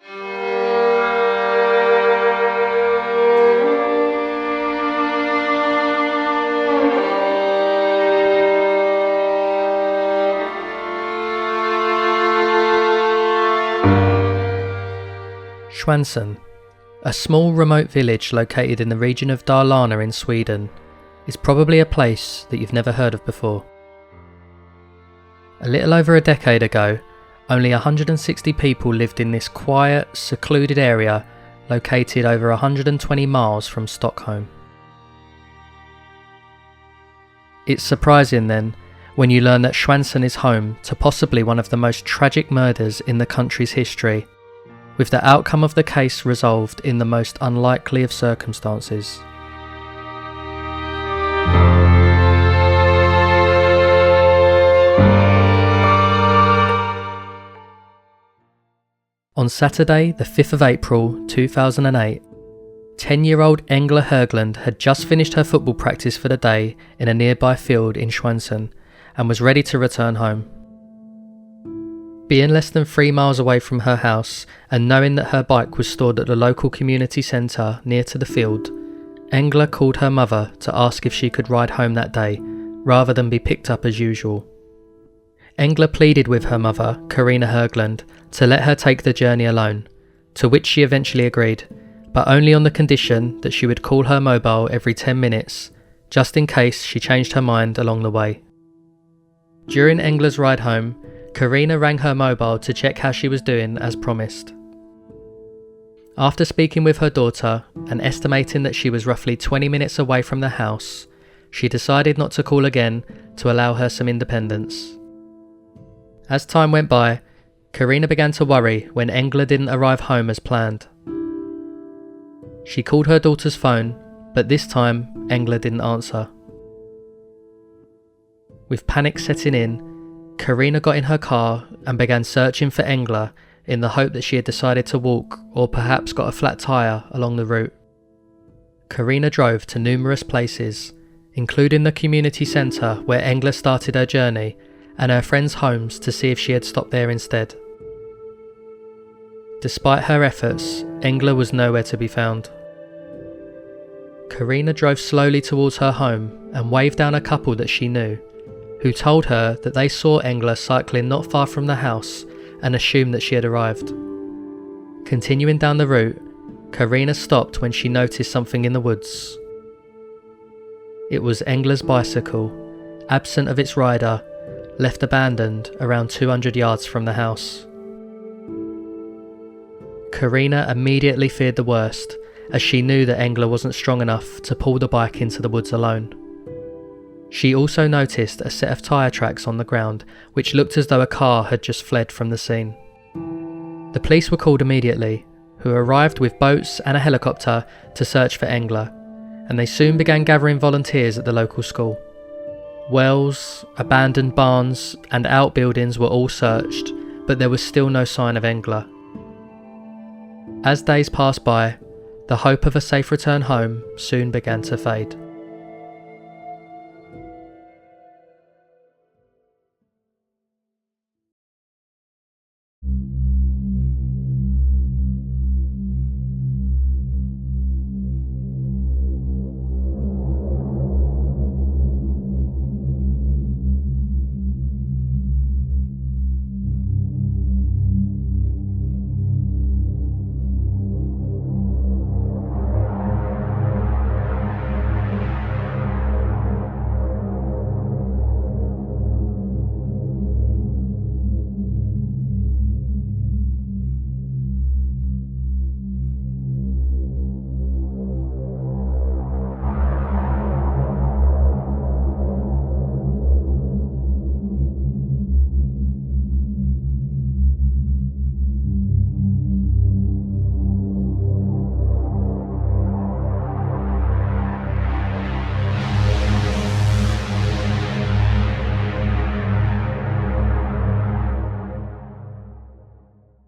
Stjärnsund, a small remote village located in the region of Dalarna in Sweden, is probably a place that you've never heard of before. A little over a decade ago, only 160 people lived in this quiet, secluded area located over 120 miles from Stockholm. It's surprising then when you learn that Stjärnsund is home to possibly one of the most tragic murders in the country's history, with the outcome of the case resolved in the most unlikely of circumstances. On Saturday, the 5th of April 2008, 10-year-old Engla Höglund had just finished her football practice for the day in a nearby field in Stjärnsund and was ready to return home. Being less than 3 miles away from her house and knowing that her bike was stored at the local community centre near to the field, Engla called her mother to ask if she could ride home that day rather than be picked up as usual. Engla pleaded with her mother, Carina Höglund, to let her take the journey alone, to which she eventually agreed, but only on the condition that she would call her mobile every 10 minutes, just in case she changed her mind along the way. During Engla's ride home, Carina rang her mobile to check how she was doing as promised. After speaking with her daughter and estimating that she was roughly 20 minutes away from the house, she decided not to call again to allow her some independence. As time went by, Carina began to worry when Engla didn't arrive home as planned. She called her daughter's phone, but this time Engla didn't answer. With panic setting in, Carina got in her car and began searching for Engla in the hope that she had decided to walk or perhaps got a flat tyre along the route. Carina drove to numerous places, including the community centre where Engla started her journey and her friends' homes to see if she had stopped there instead. Despite her efforts, Engla was nowhere to be found. Carina drove slowly towards her home and waved down a couple that she knew, who told her that they saw Engla cycling not far from the house and assumed that she had arrived. Continuing down the route, Carina stopped when she noticed something in the woods. It was Engla's bicycle, absent of its rider, left abandoned around 200 yards from the house. Carina immediately feared the worst, as she knew that Engla wasn't strong enough to pull the bike into the woods alone. She also noticed a set of tyre tracks on the ground, which looked as though a car had just fled from the scene. The police were called immediately, who arrived with boats and a helicopter to search for Engla, and they soon began gathering volunteers at the local school. Wells, abandoned barns and outbuildings were all searched, but there was still no sign of Engla. As days passed by, the hope of a safe return home soon began to fade.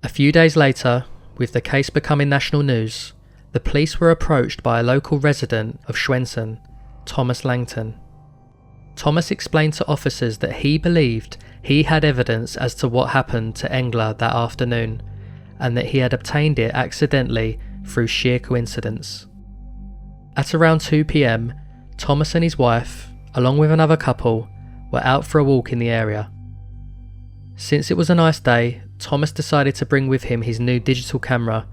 A few days later, with the case becoming national news, the police were approached by a local resident of Stjärnsund, Thomas Langton. Thomas explained to officers that he believed he had evidence as to what happened to Engla that afternoon, and that he had obtained it accidentally through sheer coincidence. At around 2 p.m, Thomas and his wife, along with another couple, were out for a walk in the area. Since it was a nice day, Thomas decided to bring with him his new digital camera,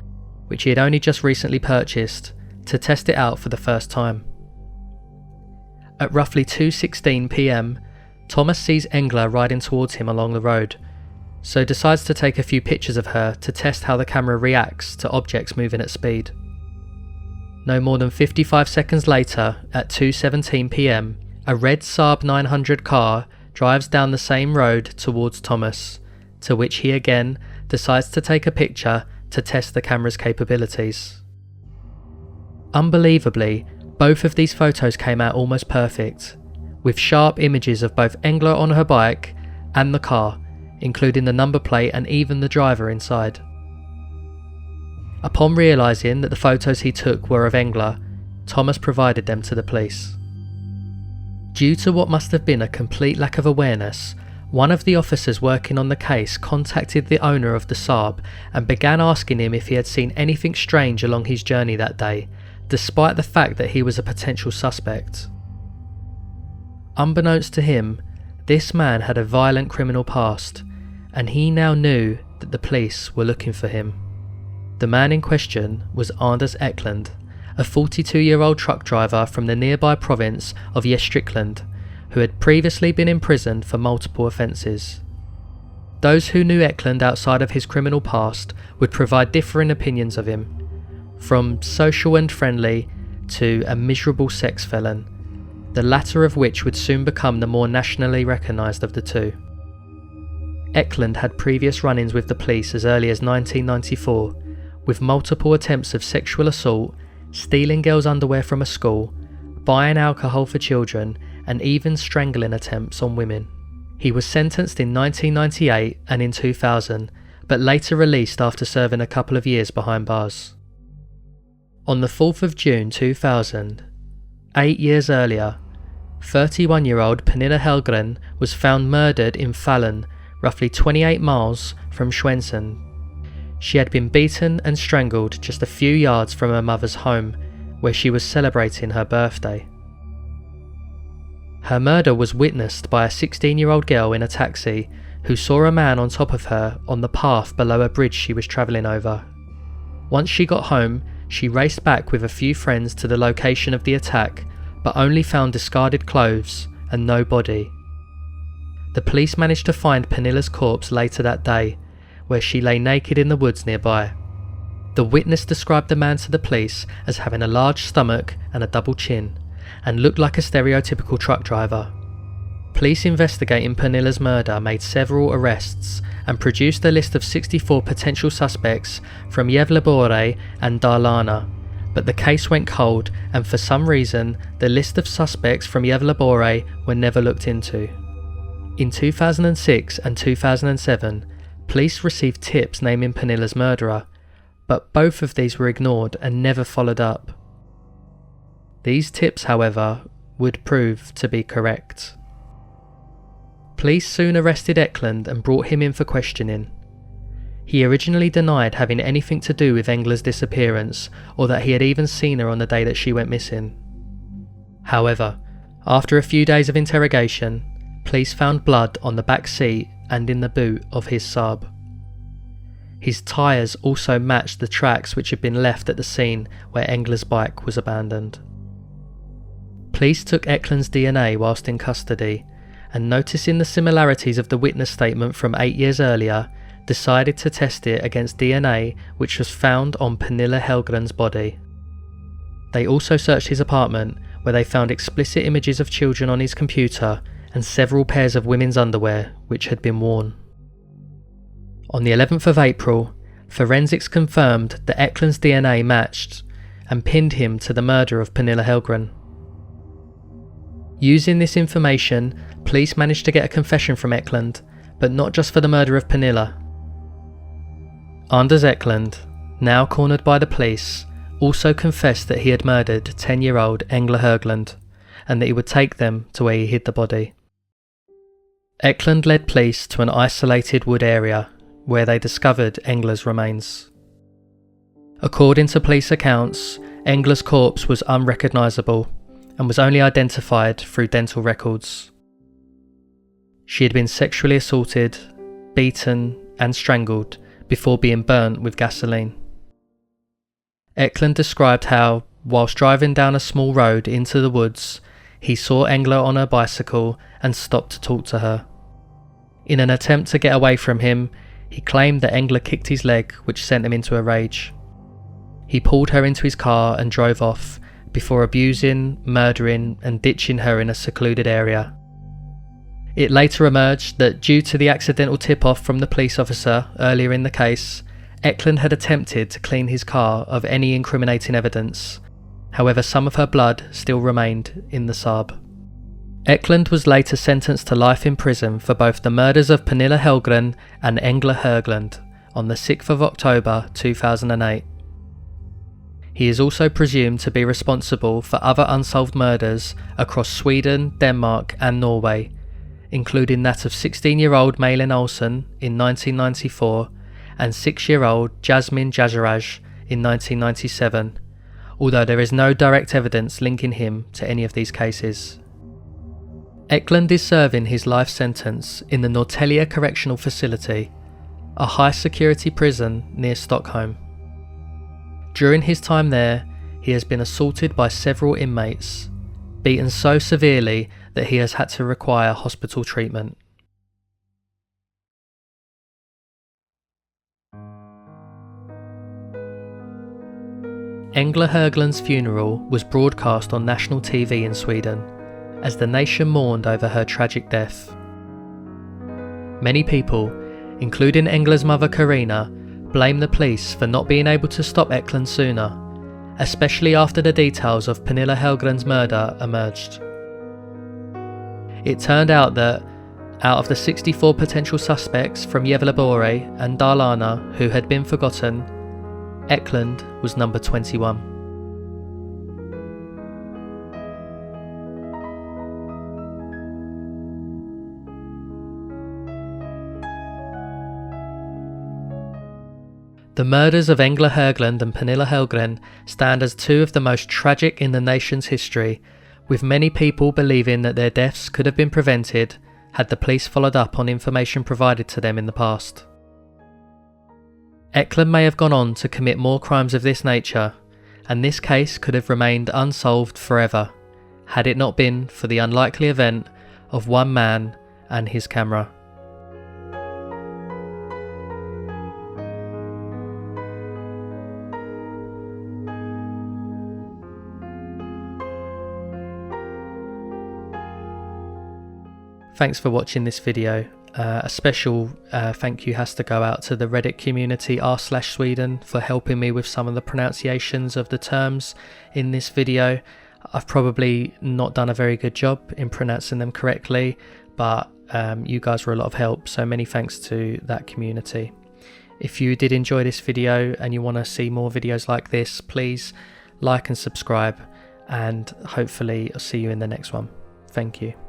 which he had only just recently purchased, to test it out for the first time. At roughly 2:16 p.m, Thomas sees Engla riding towards him along the road, so decides to take a few pictures of her to test how the camera reacts to objects moving at speed. No more than 55 seconds later, at 2:17 p.m, a red Saab 900 car drives down the same road towards Thomas, to which he again decides to take a picture to test the camera's capabilities. Unbelievably, both of these photos came out almost perfect, with sharp images of both Engla on her bike and the car, including the number plate and even the driver inside. Upon realising that the photos he took were of Engla, Thomas provided them to the police. Due to what must have been a complete lack of awareness, one of the officers working on the case contacted the owner of the Saab and began asking him if he had seen anything strange along his journey that day, despite the fact that he was a potential suspect. Unbeknownst to him, this man had a violent criminal past, and he now knew that the police were looking for him. The man in question was Anders Eklund, a 42-year-old truck driver from the nearby province of Gästrikland, who had previously been imprisoned for multiple offences. Those who knew Eklund outside of his criminal past would provide differing opinions of him, from social and friendly to a miserable sex felon, the latter of which would soon become the more nationally recognised of the two. Eklund had previous run-ins with the police as early as 1994, with multiple attempts of sexual assault, stealing girls' underwear from a school, buying alcohol for children, and even strangling attempts on women. He was sentenced in 1998 and in 2000, but later released after serving a couple of years behind bars. On the 4th of June 2000, 8 years earlier, 31-year-old Engla Höglund was found murdered in Falun, roughly 28 miles from Stjärnsund. She had been beaten and strangled just a few yards from her mother's home, where she was celebrating her birthday. Her murder was witnessed by a 16-year-old girl in a taxi who saw a man on top of her on the path below a bridge she was travelling over. Once she got home, she raced back with a few friends to the location of the attack, but only found discarded clothes and no body. The police managed to find Pennilla's corpse later that day, where she lay naked in the woods nearby. The witness described the man to the police as having a large stomach and a double chin, and looked like a stereotypical truck driver. Police investigating Pennilla's murder made several arrests and produced a list of 64 potential suspects from Gävleborg and Dalarna, but the case went cold, and for some reason the list of suspects from Gävleborg were never looked into. In 2006 and 2007, police received tips naming Pennilla's murderer, but both of these were ignored and never followed up. These tips, however, would prove to be correct. Police soon arrested Eklund and brought him in for questioning. He originally denied having anything to do with Engla's disappearance, or that he had even seen her on the day that she went missing. However, after a few days of interrogation, police found blood on the back seat and in the boot of his Saab. His tyres also matched the tracks which had been left at the scene where Engla's bike was abandoned. Police took Eklund's DNA whilst in custody, and noticing the similarities of the witness statement from 8 years earlier, decided to test it against DNA which was found on Engla Höglund's body. They also searched his apartment, where they found explicit images of children on his computer and several pairs of women's underwear which had been worn. On the 11th of April, forensics confirmed that Eklund's DNA matched and pinned him to the murder of Engla Höglund. Using this information, police managed to get a confession from Eklund, but not just for the murder of Engla. Anders Eklund, now cornered by the police, also confessed that he had murdered 10-year-old Engla Höglund, and that he would take them to where he hid the body. Eklund led police to an isolated wood area, where they discovered Engla's remains. According to police accounts, Engla's corpse was unrecognisable and was only identified through dental records. She had been sexually assaulted, beaten and strangled before being burnt with gasoline. Eklund described how, whilst driving down a small road into the woods, he saw Engla on her bicycle and stopped to talk to her. In an attempt to get away from him, he claimed that Engla kicked his leg, which sent him into a rage. He pulled her into his car and drove off, before abusing, murdering and ditching her in a secluded area. It later emerged that due to the accidental tip-off from the police officer earlier in the case, Eklund had attempted to clean his car of any incriminating evidence. However, some of her blood still remained in the Saab. Eklund was later sentenced to life in prison for both the murders of Engla Höglund and Engla Höglund on the 6th of October 2008. He is also presumed to be responsible for other unsolved murders across Sweden, Denmark and Norway, including that of 16-year-old Malin Olsen in 1994 and 6-year-old Jasmine Jazaraj in 1997, although there is no direct evidence linking him to any of these cases. Eklund is serving his life sentence in the Norrtälje Correctional Facility, a high-security prison near Stockholm. During his time there, he has been assaulted by several inmates, beaten so severely that he has had to require hospital treatment. Engla Höglund's funeral was broadcast on national TV in Sweden, as the nation mourned over her tragic death. Many people, including Engla's mother Karina, blame the police for not being able to stop Eklund sooner, especially after the details of Engla Höglund's murder emerged. It turned out that, out of the 64 potential suspects from Gävleborg and Dalarna who had been forgotten, Eklund was number 21. The murders of Engla Höglund and Engla Höglund stand as two of the most tragic in the nation's history, with many people believing that their deaths could have been prevented had the police followed up on information provided to them in the past. Eklund may have gone on to commit more crimes of this nature, and this case could have remained unsolved forever, had it not been for the unlikely event of one man and his camera. Thanks for watching this video. A special thank you has to go out to the Reddit community r/Sweden for helping me with some of the pronunciations of the terms in this video. I've probably not done a very good job in pronouncing them correctly, but you guys were a lot of help, so many thanks to that community. If you did enjoy this video and you want to see more videos like this, please like and subscribe, and hopefully I'll see you in the next one. Thank you.